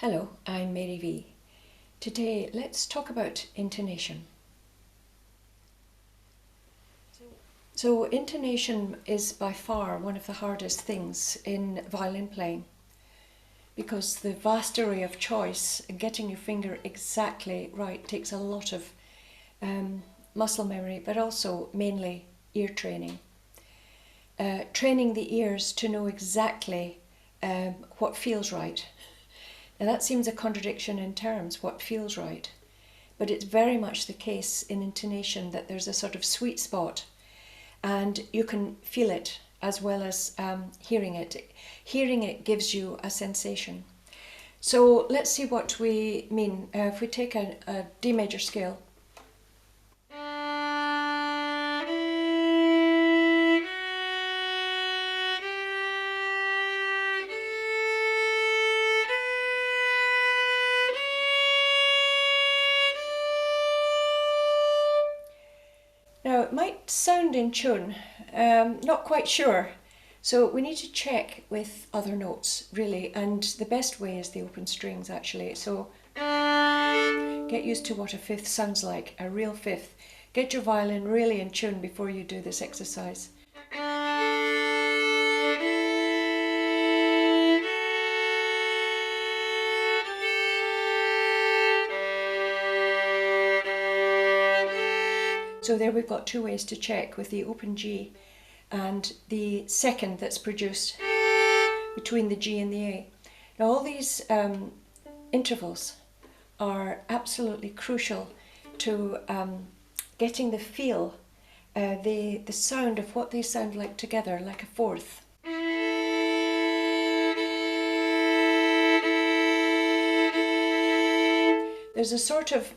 Hello, I'm Mary V. Today let's talk about intonation. So intonation is by far one of the hardest things in violin playing because the vast array of choice and getting your finger exactly right takes a lot of muscle memory, but also mainly ear training. Training the ears to know exactly what feels right. Now that seems a contradiction in terms, what feels right, but it's very much the case in intonation that there's a sort of sweet spot and you can feel it as well as hearing it. Hearing it gives you a sensation. So let's see what we mean. If we take a D major scale, now it might sound in tune, not quite sure. So we need to check with other notes really, and the best way is the open strings actually. So get used to what a fifth sounds like, a real fifth. Get your violin really in tune before you do this exercise. So there we've got two ways to check with the open G and the second that's produced between the G and the A. Now all these intervals are absolutely crucial to getting the feel, the sound of what they sound like together, like a fourth. There's a sort of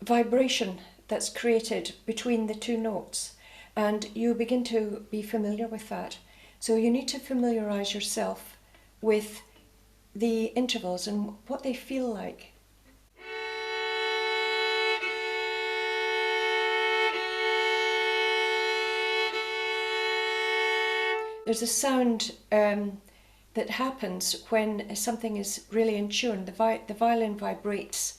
vibration that's created between the two notes, and you begin to be familiar with that. So you need to familiarize yourself with the intervals and what they feel like. There's a sound that happens when something is really in tune. The violin vibrates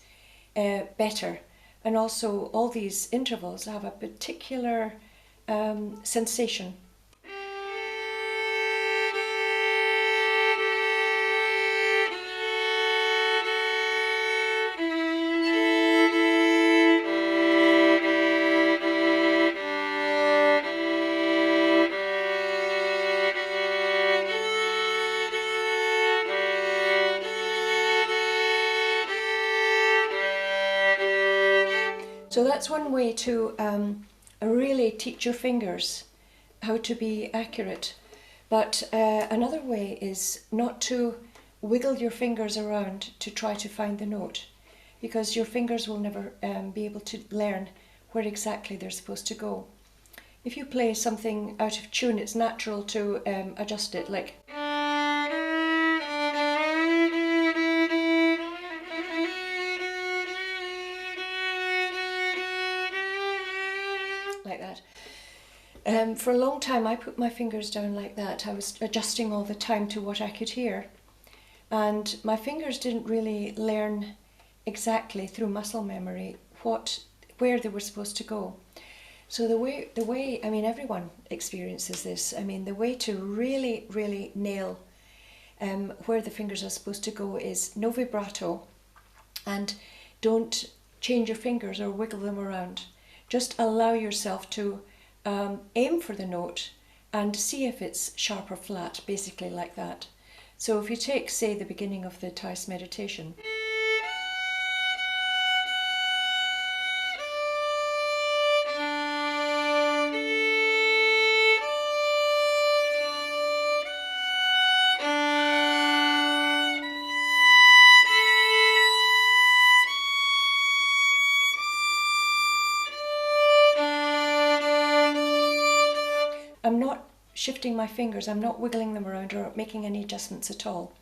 better, and also all these intervals have a particular sensation. So that's one way to really teach your fingers how to be accurate. But another way is not to wiggle your fingers around to try to find the note, because your fingers will never be able to learn where exactly they're supposed to go. If you play something out of tune, it's natural to adjust it, like that. For a long time I put my fingers down like that. I was adjusting all the time to what I could hear, and my fingers didn't really learn exactly through muscle memory where they were supposed to go. So the way I mean, everyone experiences this. I mean, the way to really nail where the fingers are supposed to go is no vibrato, and don't change your fingers or wiggle them around. Just allow yourself to aim for the note and see if it's sharp or flat, basically like that. So if you take, say, the beginning of the Thais meditation, I'm not shifting my fingers, I'm not wiggling them around or making any adjustments at all.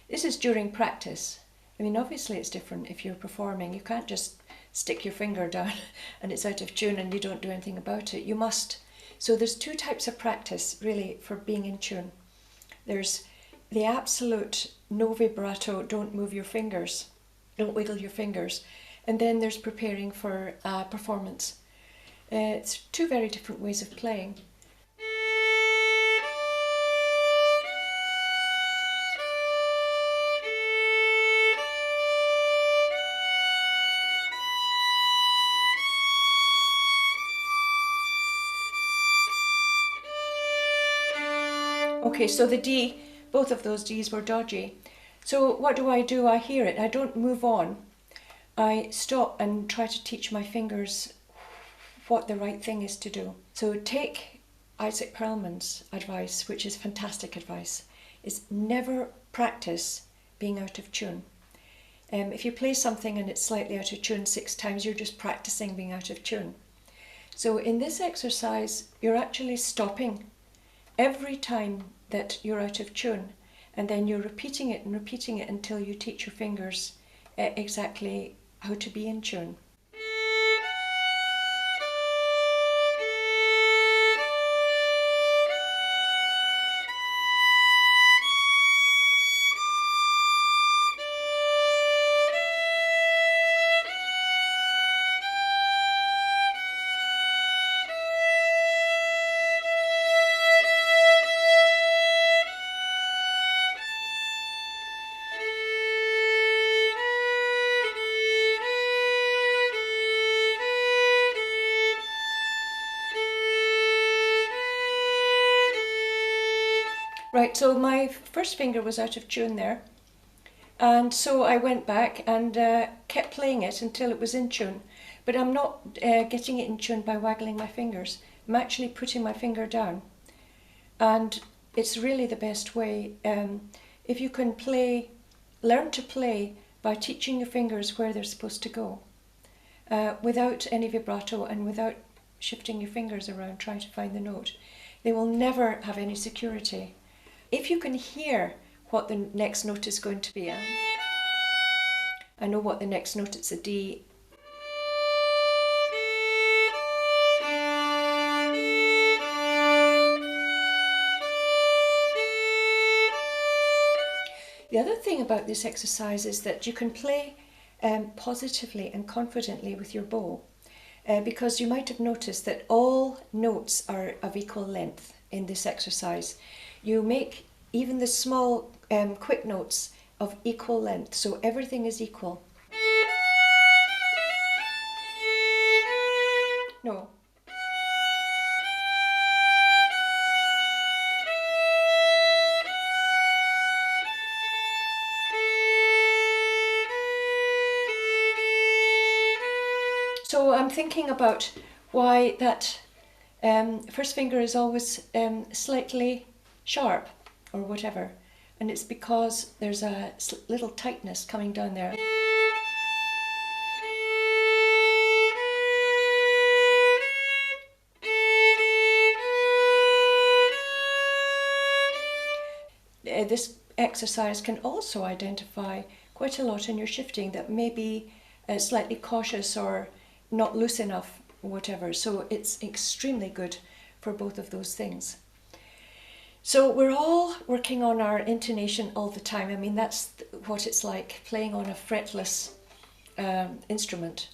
This is during practice. I mean, obviously it's different if you're performing. You can't just stick your finger down and it's out of tune and you don't do anything about it. You must. So there's two types of practice really for being in tune. There's the absolute no vibrato, don't move your fingers, don't wiggle your fingers. And then there's preparing for performance. It's two very different ways of playing. Okay, so the D, both of those Ds were dodgy. So what do? I hear it. I don't move on. I stop and try to teach my fingers what the right thing is to do. So take Isaac Perlman's advice, which is fantastic advice, is never practice being out of tune. If you play something and it's slightly out of tune 6 times, you're just practicing being out of tune. So in this exercise, you're actually stopping every time that you're out of tune, and then you're repeating it and repeating it until you teach your fingers exactly how to be in tune. Right, so my first finger was out of tune there, and so I went back and kept playing it until it was in tune. But I'm not getting it in tune by waggling my fingers. I'm actually putting my finger down, and it's really the best way. If you can learn to play by teaching your fingers where they're supposed to go, without any vibrato and without shifting your fingers around trying to find the note, they will never have any security. If you can hear what the next note is going to be, I know what the next note, it's a D. The other thing about this exercise is that you can play positively and confidently with your bow, because you might have noticed that all notes are of equal length in this exercise. You make even the small quick notes of equal length, so everything is equal. No. So I'm thinking about why that first finger is always slightly sharp or whatever, and it's because there's a little tightness coming down there. This exercise can also identify quite a lot in your shifting that may be slightly cautious or not loose enough, whatever. So it's extremely good for both of those things. So we're all working on our intonation all the time. I mean, that's what it's like playing on a fretless instrument.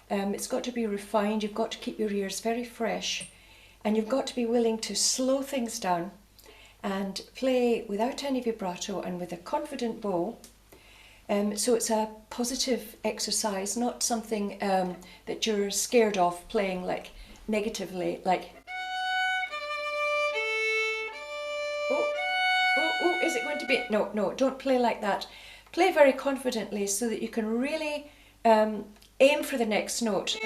It's got to be refined, you've got to keep your ears very fresh, and you've got to be willing to slow things down and play without any vibrato and with a confident bow. So it's a positive exercise, not something that you're scared of playing like negatively, like oh, is it going to be? No, don't play like that. Play very confidently so that you can really aim for the next note.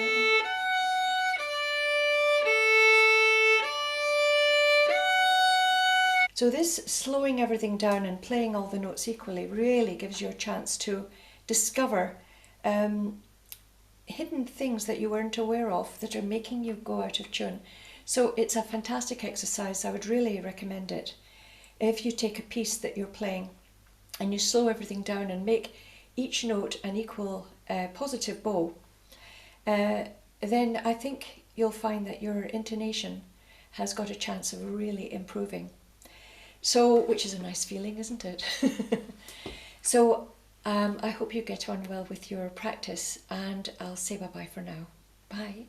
So this slowing everything down and playing all the notes equally really gives you a chance to discover hidden things that you weren't aware of that are making you go out of tune. So it's a fantastic exercise. I would really recommend it. If you take a piece that you're playing and you slow everything down and make each note an equal positive bow, then I think you'll find that your intonation has got a chance of really improving. So, which is a nice feeling, isn't it? So, I hope you get on well with your practice, and I'll say bye-bye for now. Bye.